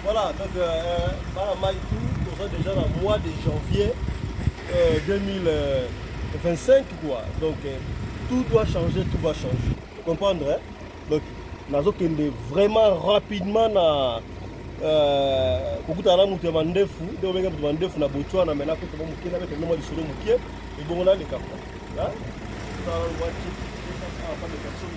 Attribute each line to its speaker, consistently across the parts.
Speaker 1: Voilà, donc nous sommes déjà dans le mois de janvier 2025, quoi. Donc tout doit changer, tout va changer. Vous comprenez, hein? Donc, nous avons vraiment rapidement na kokutana mutu ya mandefu ndio benga mutu mandefu na Botswana na mena ko to mukie na bete no lisolo mukie e bongo na le kapta ha ça va pas de personne.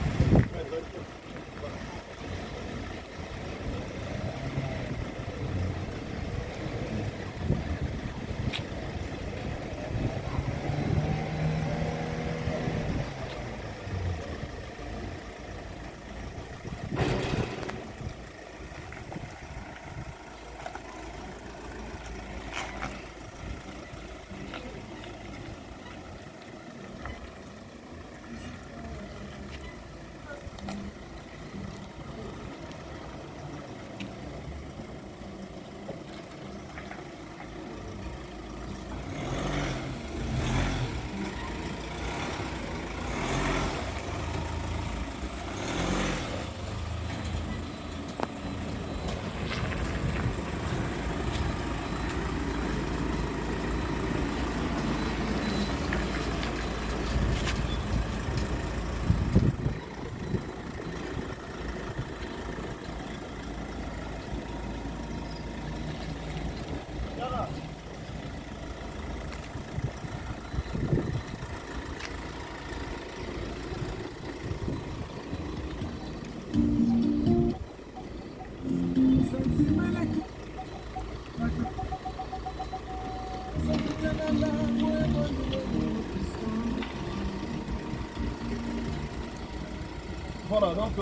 Speaker 1: Voilà, donc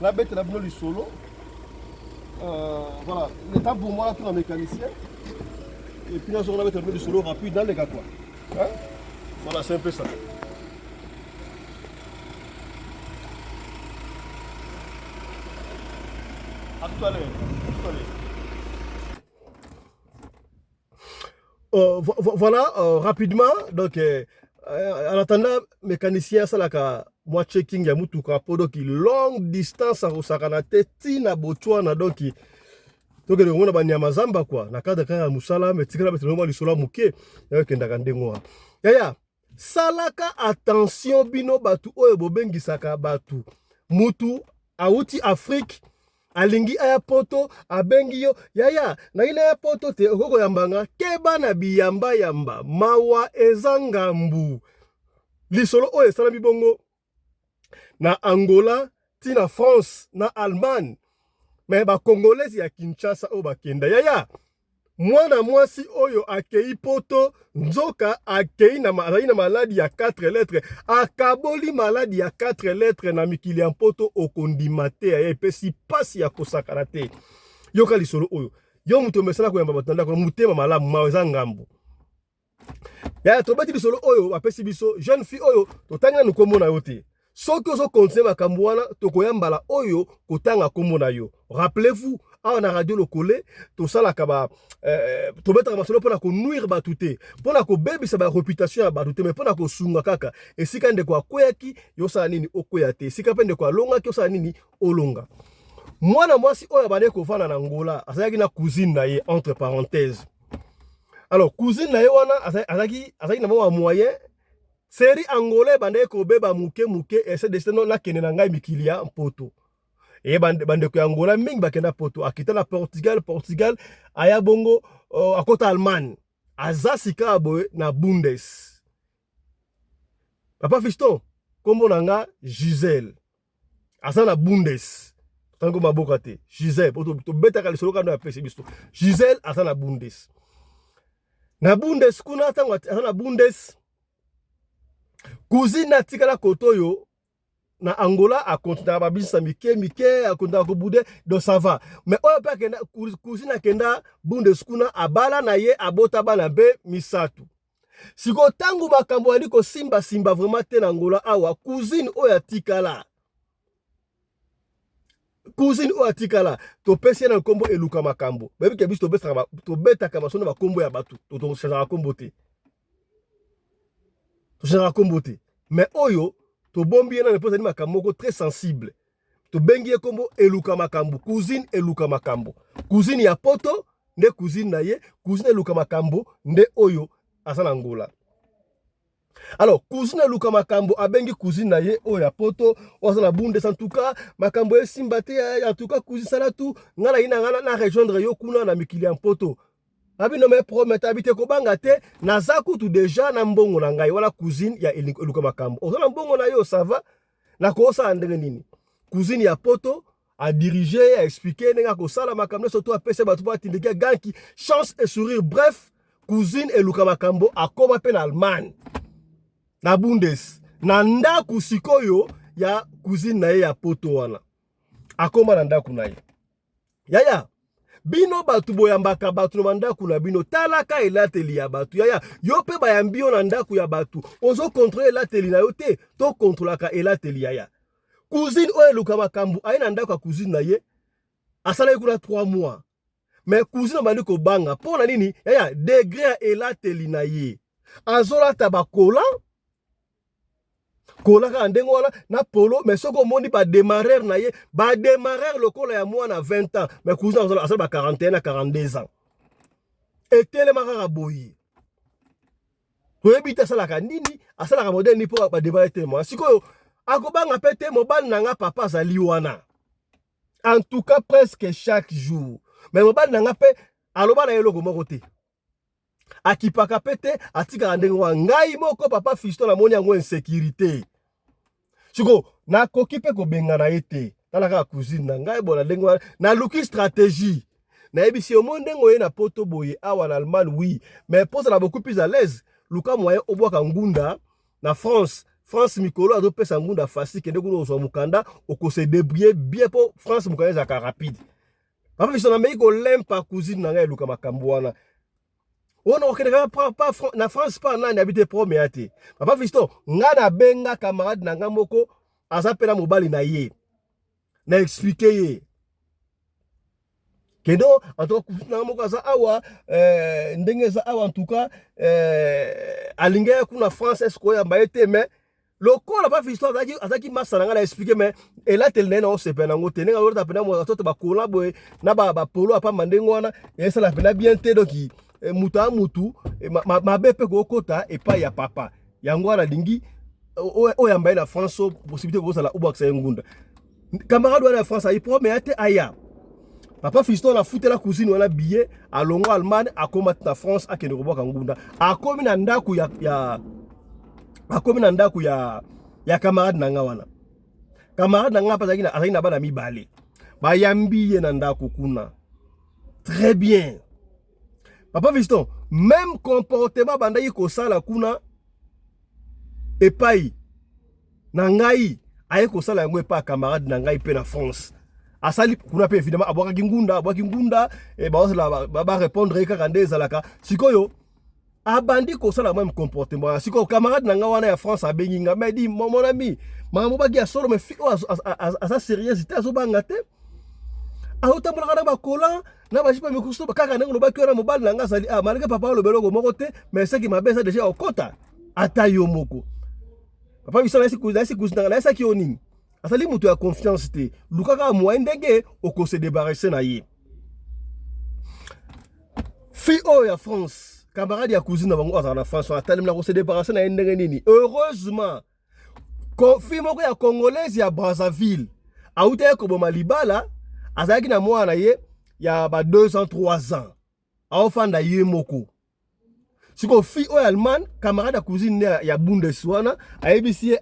Speaker 1: la bête est venue du solo. Voilà, l'étape pour moi, tout un mécanicien. Et puis, on a venue du solo rapide dans les gars. Hein? Voilà, c'est un peu ça. À tout à l'heure. Voilà, rapidement, donc en attendant, mécanicien, ça là, moi checking ya mutu kapo donc longue distance à Rosakanate, tina Botswana donc le monde ba nyamazamba quoi, na kada kaka musala mais tikala beto normal isola muke, kenda kandengo. Yaya, salaka attention bino batu oyo bobengisaka batu. Mutu auti Afrique alingi aya poto abengi yo yaya na ina ya poto te okoko yambanga keba na biyamba yamba mawa ezangambu lisolo oyo esalami bongo na Angola tina France na Allemagne mais ba congolais ya Kinshasa o bakenda yaya mwana mwasi oyo akei poto nzoka akei na maladi ya 4 lettres akaboli maladi ya 4 lettres na mikili ya poto okondima te ya epesi pasi ya kosakana te yoka lisolo oyo yo muto mesala ko yamba batanda ko mutema malamu maweza ngambu ya tobati lisolo oyo apesi biso jeune fille oyo totanga nukomona yo te soki ozo conseiller makambo wana tokoyambala oyo kotanga komona yo rappelez-vous awa na radio lokole tosalaka ba tobetaka masolo mpona konuire batu te mpona kobebisa ba réputation ya batu te mais mpona kosunga kaka esika ndeko akweyaki yosala nini okwea te esika mpe ndeko alongaki yosala nini olonga mwana mwasi oyo abandeki kovanda na Angola azalaki na cousine na ye entre parenthèses alors cousine na ye wana azalaki na mwa moyen seri angolais bandeki kobeba muke ese deseno na kene na ngai mikili ya mpoto et bandeko ya Angola mingi bakenda poto akita na Portugal aya bongo akota Allemagne azasika aboye na Bundes papa fiston kombo nanga Gisèle asa na Bundes tango maboka te Gisèle to betaka lisolo kando ya pesi biso Gisèle asa na Bundes kuna tango asa na Bundes cousine atikala kotoyo na Angola a continue ba business mike a continue ko bude do ça va mais oyo pa kenda cousine akenda Bundeskuna abala na ye abota bana be misatu siko tangu makambo ali ko simba vraiment te na Angola awa cousine oyo atikala cousine o atikala to pesi na kombo eluka makambo bebi ke biso to beta kama sona ba kombo ya batu to changera kombo te mais oyo to bombi na pesa ni makambo ko très sensible to bengi kombo eluka makambo cousine eluka makambo cousine ya poto nde cousine na ye cousine eluka makambo nde oyo asana ngola. Alors, cousine Luka Makambo abengi cousine na ye o ya poto osana bunde en tout cas makambo e simbate en tout cas cousine salatu ngala ina ngala na rejoindre yo kuna na mikili en poto. Abi no me promet habite ko banga te nazaku tu déjà na mbongo na ngai wala cousine ya Luka Makambo. Osana mbongo na yo ça va na ko sa ndenge nini. Cousine ya poto a diriger, a expliquer nenga ko sala makambo surtout a pese batu ba tindika ganki chance et sourire bref cousine et Luka Makambo a koma pe na Allemagne. Na bundes na ndaku sikoyo ya cousine na ye ya poto wana akoma na ndaku na ye yaya bino batu boyambaka batu na ndaku na bino talaka elateli ya batu yaya yo pe bayambio na ndaku ya batu ozo contrôler elateli na yo te to contrôlaka elateli yaya cousine oyo Luka Makambo aye na ndaku ya cousine na ye asala kuna 3 mois mais cousine bandi ko banga pona nini yaya degré elateli na ye azola tabakola kolaka ndengo wana na polo mais soko mondi ba démarrer na ye ba démarrer lokola ya mwana 20 ans mais cousine asala ba 41 à 42 ans etele makaka boyi toyebita salaka nini asalaka modèle ni po ba démarrer te moi sikoyo akobanga pete mobali nanga papa azali wana en tout cas presque chaque jour mais mobali nanga pe aloba na eloko moko te akipaka pete atika ndengo wa ngai moko papa fiston na moni yango insécurité siko na koki pe ko benga na ete talaka cousine na ngai bona ndengo na luki stratégie na ebisi omondengo ye na poto boye awa na Allemagne oui mais pose la beaucoup plus à l'aise luka moyen obwaka ngunda na France mikolo azo pesa ngunda facile kende kuno ozo mukanda oko se débrouiller bien pour France mukanda za ka rapide papa fiston na mei ko lempa cousine na ngai Luka Makambo wana. On a pas na France pas na habité premier ate. Papa Fiston, nga na benga camarade na nga moko azapela mobali na ye. Na expliquer ye. Kendo en tout cas na moko za awa ndenge za awa en tout cas alinga kuna France est-ce ya baete mais lokola Papa Fiston azaki masala nga na expliquer mais ela tel nena o sepena ngote nenga ora tapena mo toto ba kola boy na ba polo apa mandengo wana yesa la pena bien te doki mutu a mutu mabepe ko kota epa ya papa yango ala lingi o yamba na France possibilité ko sala ubaksa ngunda camarade wana France ayi promet ate aya papa Fiston na fute la cousine wana billet alongo Allemagne akoma na France akende ko boka ngunda akomi na ndaku ya camarade nanga wana camarade nanga pa azaki na bana mibale bayambi ye na ndaku kuna très bien. Papa Fiston, même comportement bandai ko sala kuna epai na ngai aye ko sala yango epa camarade na ngai pe na France. Asali kuna pe évidemment abwaka ngunda e ba répondre kaka ndeza laka. Sikoyo abandi ko sala même comportement. Sikoyo camarade na nga wana ya France abengi nga mais dit mon ami, maman bagi a solo mais fi asa sérieuxité azobanga te. Aotambola na bakola na bajipa mikusto kaka ndengo lobaki wana mobali nanga sali malgré papa lo beloko moko te mais ce qui m'a baissé déjà au kota ata yo moko papa biso na cousine na sa ki onini asali mutu ya confiance te lukaka moyen ndenge oko se débarrasser na ye fi o ya France camarade ya cousine na bango azana France atalem na ko se débarrasser na ndenge nini heureusement fi moko ya congolaise ya Brazzaville auta ko boma libala azaki na mwana ye ya ba 2 ans 3 ans aofanda ye moko siko fi o Allemagne camarade cousine ya Bundeswana ayebisi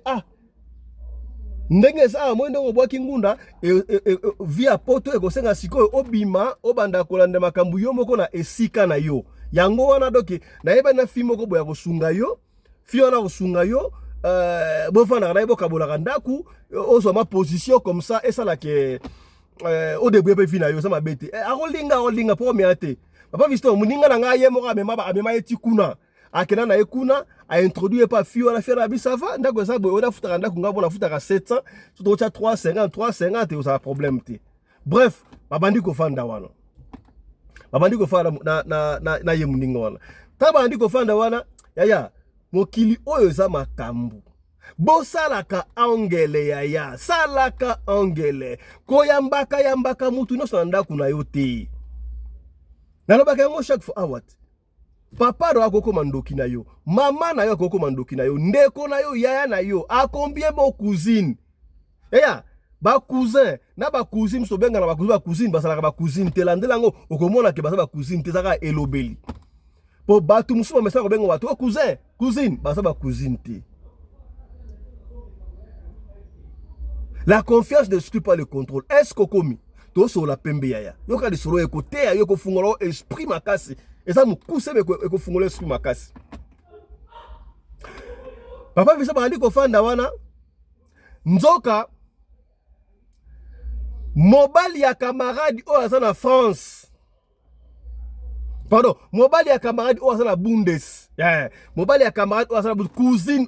Speaker 1: ndenge sa mwendo ngobwaki ngunda via poto ekosenga siko obima obanda kolanda makambu yo moko na esika na yo yango wana doke na yeba na fi moko boya kosunga yo fi wana kosunga yo bofanda na yebo kabola ndaku ozo ma position comme ça et ça la que au début pe fina yo ça mabete akolinga premier te papa Fiston muninga na nga ye moko amema eti kuna akena na ekuna a introduire pas fi wana faire abi ça va ndako ça boy ona futaka ndako ngabo na futaka 700 surtout cha 350 et ça problème te Bref, babandi ko fanda wana. Babandi ko fanda na ye muninga wana. Ta babandi ko fanda wana, yaya, mokili oyo za makambu. Bosalaka angele yaya, salaka angele. Koyambaka yambaka mutu no sanda kuna yote. Nalobaka yango chaque fois awat. Papa do akoko mandoki na yo, mama na yo akoko mandoki na yo, ndeko na yo, yaya na yo, a combien bo cousine. Yaya, ba cousin, na ba cousine so benga na ba cousine, basalaka ba cousine te landela ngo, okomona ke basala ba cousine te zaka elobeli. Po batu musuma mesa ko benga watu, o cousin, cousine, basala ba cousine te. La confiance ne exclut pas le contrôle. Est-ce que komi to so la pembe yaya. Yo ka de solo ekote ya yo ko fungolo esprit makasi. Et ça me cousse mais ko fungolo esprit makasi. Papa visa ba ndi ko fanda wana. Nzoka mobali ya camarade o aza na France. Pardon, mobali ya camarade o aza na Bundes. Yeah. Mobali ya camarade o aza na cousine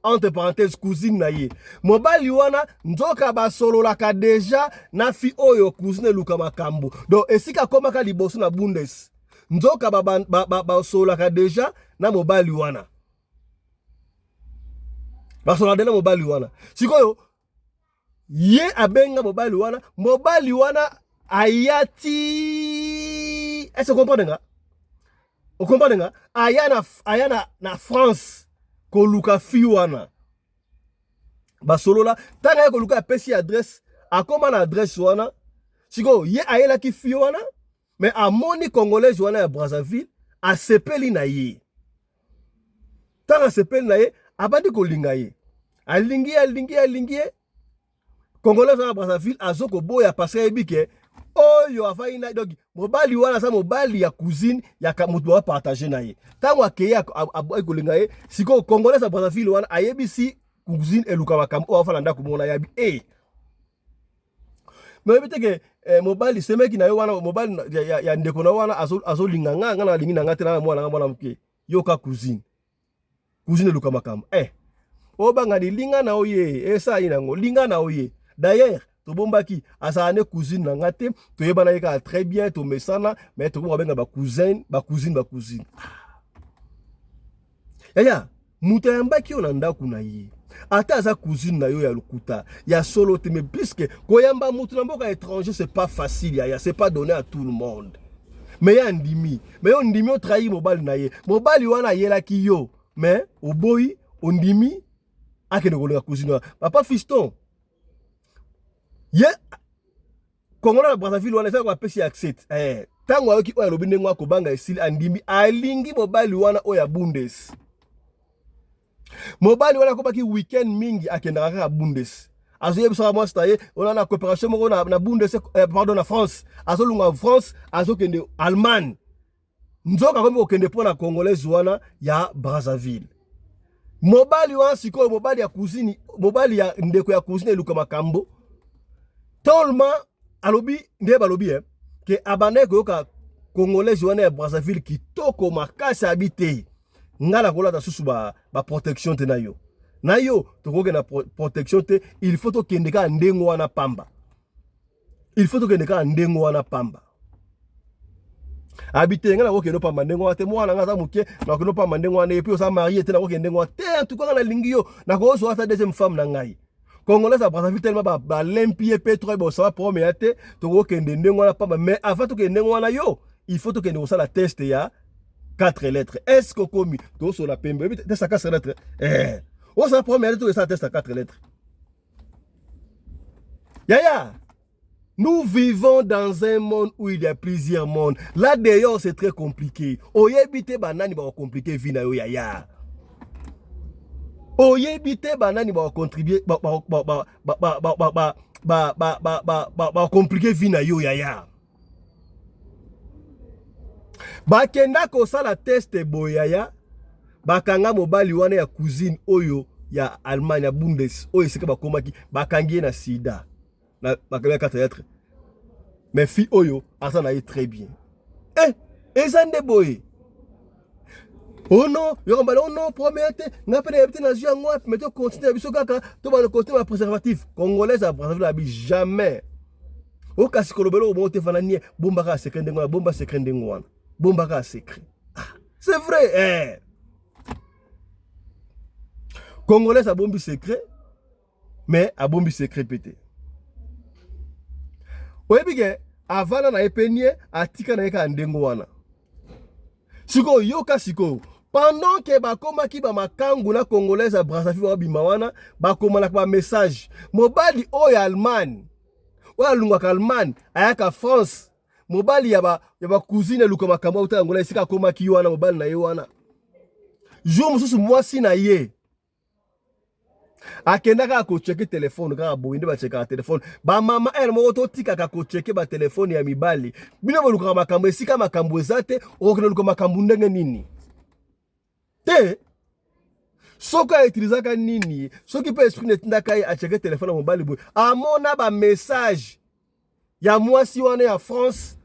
Speaker 1: entre parenthèses cousine na ye. Mobali wana nzoka ba solo la ka deja na fi oyo cousine luka makambo. Donc esika komaka liboso na Bundes. Nzoka ba solo la ka deja na mobali wana. Ba solo la mobali wana. Sikoyo ye abenga mobali wana ayati. Est-ce que vous comprenez nga? Vous comprenez nga? Ayana na France ko luka fi wana. Ba solo la tanga ko luka pesi adresse akoma na adresse wana. Siko ye ayela ki fi wana mais amoni congolais wana ya Brazzaville a sepeli na ye. Tanga sepeli na ye abandi ko linga ye. Alingi congolais wana Brazzaville azoko boya parce que ebike oyo afaina donc mobali wana sa mobali ya cousine ya mutu wa partager na ye. Tango akeya kolinga ye siko congolais sa Brazzaville wana ayebisi cousine eluka makambo o afala ndako mona yabi mais biteke mobali semeki na yo wana mobali ya ndeko na wana azolinga nga na lingi na ngate na mwana mke yoka cousine eluka makambo o banga ni linga na oye esa ina ngo linga na oye. D'ailleurs to bombaki asane cousine na ngate to yebana yeka très bien to mesana mais to ko benga ba cousine. Yaya mutayambaki onanda kuna ye. Ata za cousine na yo ya lukuta ya solo te mais puisque koyamba mutu na mboka étranger c'est pas facile yaya, c'est pas donné à tout le monde. Mais ya ndimi, mais on ndimi o trahi mobali na ye. Mobali wana yela ki yo, mais oboyi ondimi akene ko la cousine. Papa fiston ye Kongola na Brazzaville wana sa ko apesi accept tango ayoki oya lobi ndenge ko banga esili andimi alingi mobali wana oya Bundes. Mobali wana ko baki weekend mingi akenda ka Bundes. Azo yebisa moi staye on na coopération moko na Bundes pardon na France. Azo lunga France azo kende Allemagne. Nzoka ko kende pona congolais wana ya Brazzaville. Mobali wana siko mobali ya cousine, mobali ya ndeko ya cousine eluka makambo. Tolma alobi nde balobi ke abane ko yoka congolais wana ya Brazzaville kitoko makasi habité ngala kola ta susu ba protection te na yo to koke na protection te. Il faut to kendeka ndengo wana pamba, habité ngala koke no pamba ndengo wana te mwana ngaza muke na ko no pamba ndengo wana epi o sa marié te na koke ndengo te en tout cas na lingi yo na ko so ata deuxième femme na ngai. Congolais à Brazzaville tellement ba lempier pétrole bo ça pour meate to ko kende ndengo na pamba mais avant to kende ndengo na yo il faut to kende ko sala test ya 4 lettres. Est-ce que komi to so la pembe test à 4 lettres o ça pour meate to ça test à 4 lettres. Yaya, nous vivons dans un monde où il y a plusieurs mondes. Là d'ailleurs c'est très compliqué. Oyebite banani ba compliqué vie na yo yaya. Oyebite banani ba contribuer ba compliquer vie na yo yaya. Ba kenda ko sala test boyaya bakanga mobali wana ya cousine oyo ya Allemagne ya Bundes oyo sika bakomaki bakangi na sida na makala 4 lettres. Mais fi oyo asa na ye très bien. Ezande boy. Oh non, oh non, promette, n'a pas d'habiter dans un mois, mais tu continues à biso kaka, tu vas le côté ma préservatif. Congolais à Brazzaville jamais. O kasi kolobelo o mote fananie bomba ka secret ngwana bomba secret ngwana. Bomba ka secret. Ah, c'est vrai Congolais a bombi secret mais a bombi secret pété. Oyebike avana na epenye atika na eka ndengo wana. Siko yoka siko pendant que bakoma ki ba makangu na Congolais a Brazzaville wa bimawana bakoma na ba message mobali oyo Allemagne oyo lungwa ka Allemagne ayaka France mobali ya ba cousine luka makambo uta Angola isika koma ki wana mobali na ye wana jour mususu mwasi na ye akenda ka ko checker téléphone ka boinde ba checker téléphone ba mama elle mo to tika ka ko checker ba téléphone ya mibali bino boluka makambo esika makambo ezate okena luka makambo ndenge nini te soka utilisaka nini soki pe esprit netindaka a checker téléphone ya mobali boy amona ba message ya mwasi wana ya France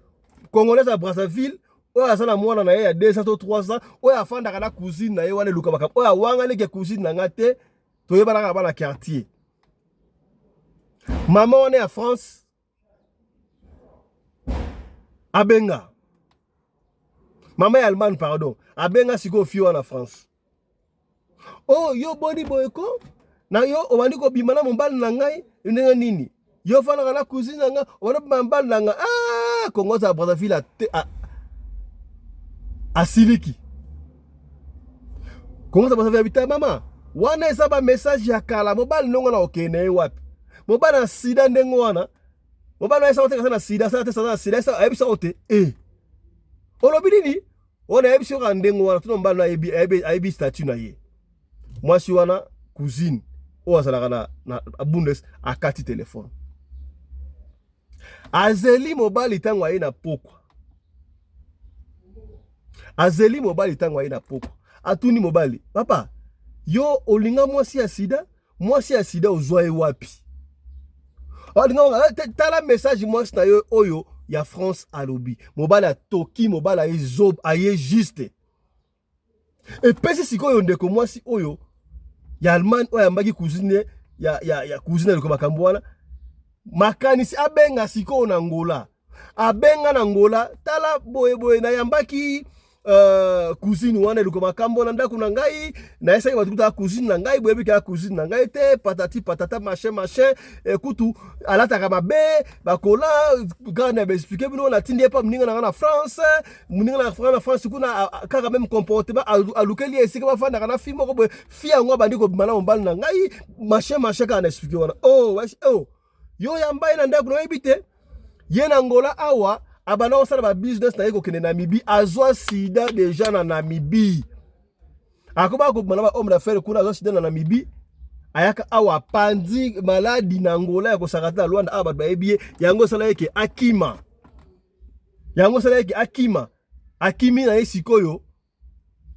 Speaker 1: Congolais à Brazzaville oya sana mwana na ye ya 200 to 300 oya afandaka na cousine na ye wana luka makambo oya wanga leke cousine na ngate toyebana ba na quartier maman on est à France abenga maman Allemagne pardon abenga siko fi wana France oh yo boni boyeko na yo obandi ko bimana mombali na ngai ndenge nini yo fana na cousine nga wana mombali na nga ah Congo za Brazzaville a siliki Congo za Brazzaville habita mama wana eza ba message ya kala mobali nongo na okene wapi mobali na sida ndengo wana mobali na esa na sida sa tesa na sida sa ayebisa ote olobi nini ona ayebisa ka ndengo wana tuno mobali na ayebi statut na ye mwasi wana cousine o azalaka na Bundes akati telefone azeli mobali tango aye na pokwa azeli mobali tango aye na pokwa atuni mobali papa yo olinga mwasi ya sida ozwa ye wapi olinga tala message mwasi na yo oyo ya France alobi mobali atoki mobali aye zob aye juste epesi sikoyo ndeko mwasi oyo ya Allemagne oyo ambaki cousine ya cousine luka makambo wana makanisi abenga sikoyo na Angola abenga na Angola tala boye na yambaki cousine wana luka makambo na ndako na ngai na esa batukuta cousine na ngai boyebi ka cousine na ngai te patati patata machin kutu alata mabe bakola gana be expliquer bino na tindi pa mninga na France mninga na France kuna kaka même comportement alukeli esika bafanda kana fi moko boye fi yango bandi ko bimana mombali na ngai machin kana expliquer wana yo yambai na ndako no ebite ye na Angola awa abana osala ba business na yeko kene Namibie azwa sida déjà na Namibie akoba ko bana ba homme d'affaires kuna azwa sida na Namibie ayaka awa pandi maladi na Angola yako sakata Luanda aba ba ebie yango sala yake akimi na yesikoyo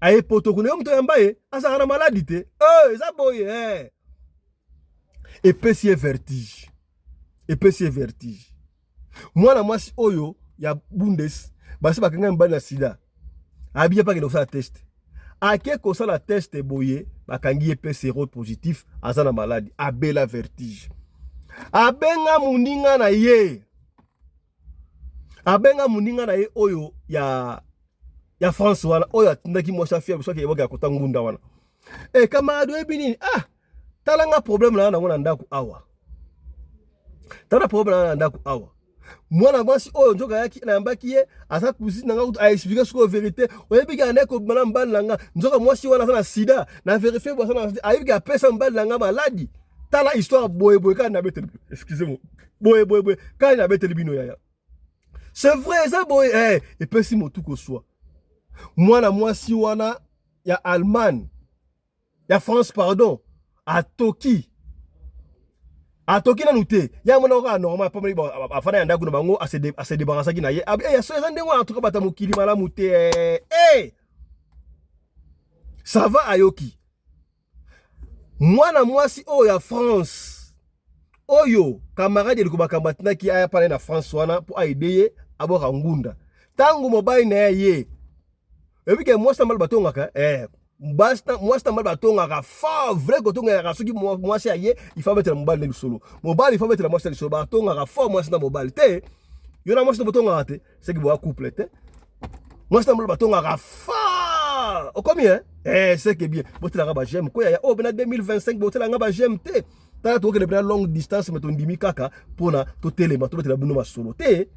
Speaker 1: aye poto kuna mto yambaye asaka na maladi te eza boye epesi vertige mwana mwasi oyo ya Bundes basi bakanga mbali na sida abiye pa kino sa test ake ko sala test boye bakangi pe séro positif azana maladi abela vertige abenga muninga na ye oyo ya France wana oyo atindaki mwasa fia biso ke yoga kota ngunda wana kamado ebini talanga problème na ngona ndako awa tala problème na ndako awa mwana mwasi oyo njoka yaki na yambaki ye asa cousine nga a expliquer ce que vérité oyebi ane ko bana mbali nanga njoka mwasi wana sana sida na vérifier bo sana ayebi apesa mbali nanga maladi tala histoire boye kana na betel excusez-moi boye kana na betel bino yaya c'est vrai ça boye et pesi motuko soi mwana mwasi wana ya Allemagne ya France pardon atoki na nute ya mona ka normal pa mali afana ya ndaku na bango ase débarrasser ki na ye ya so ezande ngwa atoka bata mokili malamu te ça va ayoki mwana mwasi oyo ya France oyo camarade liko bakambati ki aya pale na France wana po aideye aboka ngunda tangu mobile na ye ebike mwasi mal batongaka moi c'est mal batonga fort vrai kotonga soki moi c'est aye il faut mettre le mobile le solo mobile il faut mettre la moi c'est le solo batonga fort moi c'est mobile te yo na moi c'est batonga te c'est que boa couple te moi c'est mal batonga fort o combien c'est que bien botela nga ba j'aime ko ya o bena 2025 botela nga ba j'aime te ta to ke de longue distance mais ton dimi kaka pona to telema to metela buno ma solo te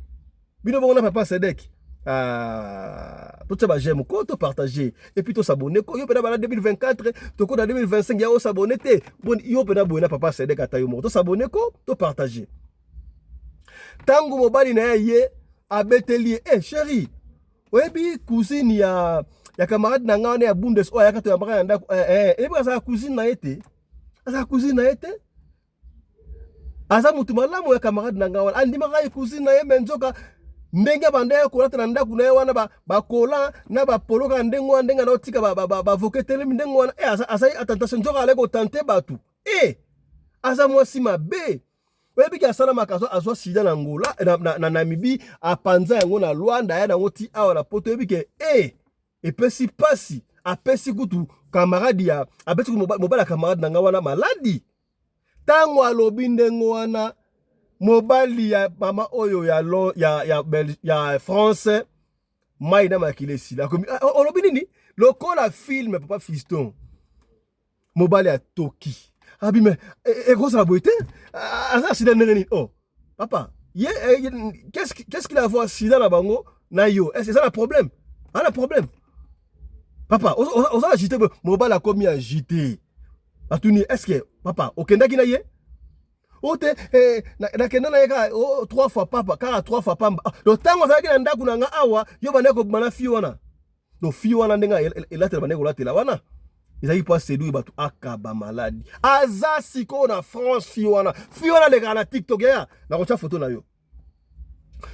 Speaker 1: bino bona papa Sedek tout ça j'aime quoi to partager et puis to s'abonner ko yo pena bana 2024 to ko na 2025 ya o s'abonner te bon yo pena bona papa Sedek atayo mo to s'abonner ko to partager tango mobali na ye abeteli chérie oyebi cousine ya camarade na ngane ya bundes o ya kato ya mbaka ndako e ba sa cousine na ete asa cousine na ete asa mutu malamu ya camarade na ngane andi maka cousine na ye menzoka ndenge bande ko lata na ndaku na wana ba kola na ba poloka ndengo ndenga na tika ba voketele ndengo wana asa attention nzoka ale ko tenter batu asa mwasi mabe webi ki asala makaso azwa sida na Angola na Namibie apanza yango na Luanda ya nango ti awa na poto webi ke epesi pasi apesi kutu camarade ya apesi mobile ya camarade na nga wana maladi tango alobi ndengo wana mobali ya mama oyo ya France mai na makile sila komi olobi nini lokola film papa fiston mobali ya Toki abi mais grosse la beauté asa sida nini oh papa qu'est-ce qu'il a à voir sida na bango na yo est-ce que ça le problème le problème papa on a agité mobile a commis agité atuni est-ce que papa okendaki na ye ote na kenda na yeka 3 fois papa car 3 fois pamba le tango za kina ndaku na nga awa yo baneko bana fi wana no fi wana ndenga elate baneko latela wana ezaki pas séduire batu akaba maladi azasi ko na France fi wana le na TikTok ya na kocha photo na yo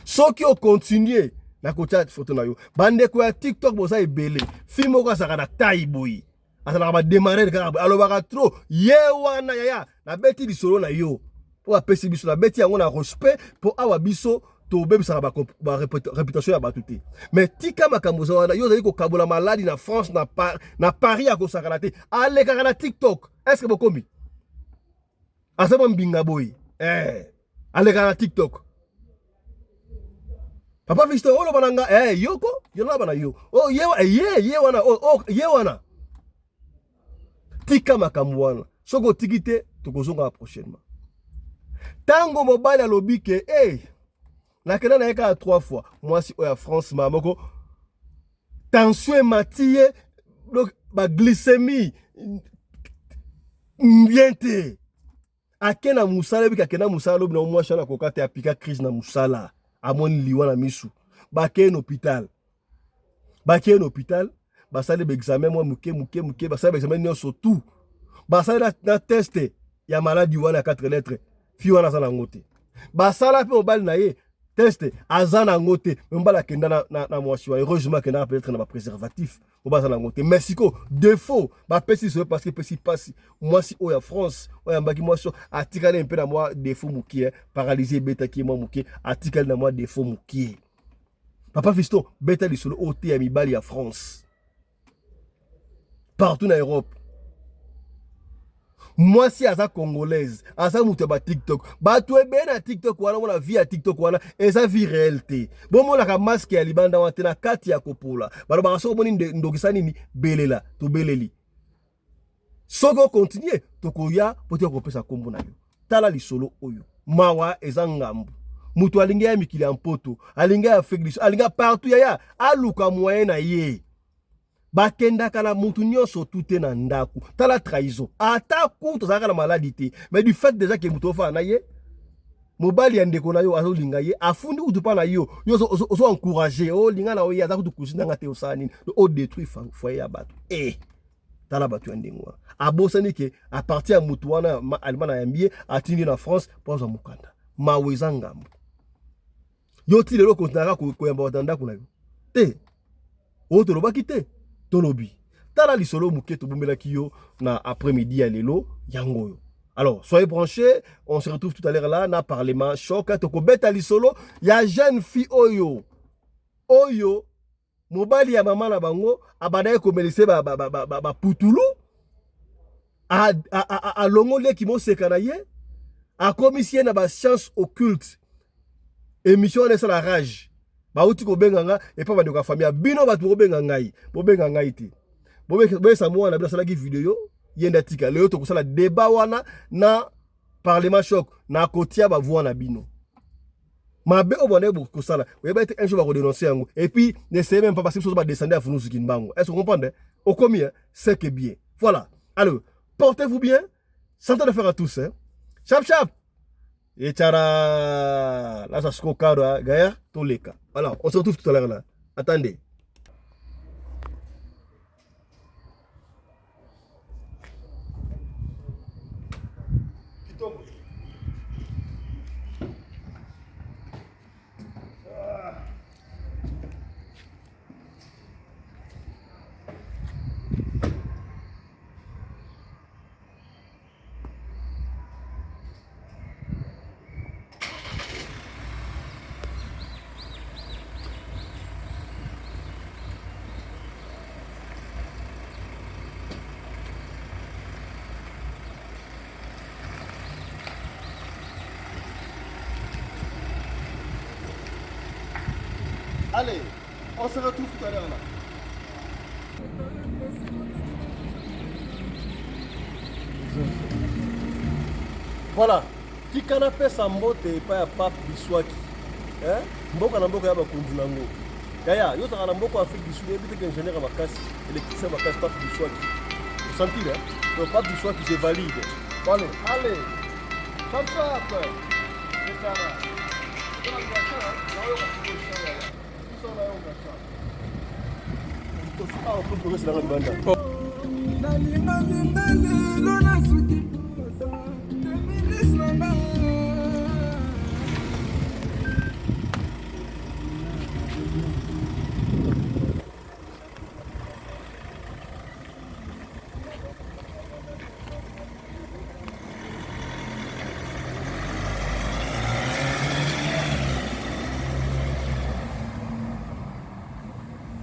Speaker 1: soki o continuer na kocha photo na yo bande ko ya TikTok boza ebele fi moko saka na taiboyi asala ba démarrer kaka alobaka trop ye wana ya na beti lisolo na yo po apesi biso na beti yango na respect po awa biso to bebisaka ba réputation ya batu te mais tika makambo za wana yo zali ko kabola maladi na France na Paris ya kosaka te alekaka na TikTok est-ce que bokombi asaba mbinga boy alekaka na TikTok papa Fiston olo bananga yoko yona bana yo ye wana ye wana tika makambo wana soko tikite tokozonga prochainement tango mobile alobi ke na kena na yeka 3 fois mwasi oya France mamoko tension matie donc ba glycémie mbiente akena musala bi akena musala lobi na mwasha na kokate apika crise na musala amoni liwa na misu bakena hôpital basali ba examen moi muke basali ba examen nyonso tout basali na test ya maladie wana 4 lettres fi wana sana ngote basala pe mobile na ye test azana ngote mbala kenda na mwasi wa heureusement kenda peut-être na ba préservatif oba sana ngote Mexico défaut ba pesi so parce que pesi passe mwasi oya France oya mbaki mwasi atikale un peu na moi défaut mukie paralysé beta ki moi mukie atikale na moi défaut mukie papa Fiston beta lisolo ote ya mibali ya France partout na Europe moi si aza congolaise aza mutu ba TikTok batu ebe na TikTok wana mona vie ya TikTok wana eza vie réalité bon mona ka masque ya libanda wana na kati ya kopola balo ba so moni ndokisa nini belela to beleli soko continuer to koya pote ko pesa kombo na yo tala lisolo oyo mawa eza ngambu mutu alinga ya mikili ya mpoto alinga ya fake alinga partout ya aluka moyen na ye bakenda kana mutu nyonso tute na ndaku tala trahison ata kuto zaka na maladie te mais du fait déjà que mutu fa na ye mobali ya ndeko na yo azo linga ye afundi utu pa na yo ozo encourager linga na oya za kutu kusina ngate osani o détruit foyer ya batu tala batu ya ndengwa abosani ke a partir ya mutu wana almana ya mbie atindi na France poza mukanda maweza ngambo yo ti lelo kontinaka ko yamba watanda kuna yo te o to lobaki te tolobi tala lisolo muke to bombela kiyo na après-midi ya lelo yangoyo. Alors soyez branchés, on se retrouve tout à l'heure là na parlement choc to ko beta lisolo ya jeune fille oyo mobali ya mama na bango abanaye komelise ba putulu a longole ki moseka na ye a komisie na ba science occulte émission na la rage ba uti ko benganga et pas ba de ka famille bino ba to benga ngai ti bobe sa mwana bila sala ki video yenda tika leo to ko sala débat wana na parlement choc na kotia ba voix na bino mabe obone ko sala we ba été un jour ba ko dénoncer yango et puis ne sait même pas parce que chose ba descendre à Funusu Kinbango. Est-ce que vous comprenez au combien c'est que bien voilà. Alors portez-vous bien, santé de faire à tous hein. Chap chap et tchara là ça se cocara Gaïa Toleka. Voilà, on se retrouve tout à l'heure là. Attendez. Allez, on se retrouve tout à l'heure là. Voilà. Ti canapé sambote pa ya pape biswaki. Hein? Mboka na mboka ya bakunzi nango. Kaya, yo taka na mboka Afrique du Sud, ebite que ingénieur makasi, électricien makasi pape biswaki. Vous sentez là? Donc pape biswaki je valide. Allez, allez. Chap chap. C'est ça là. Oh.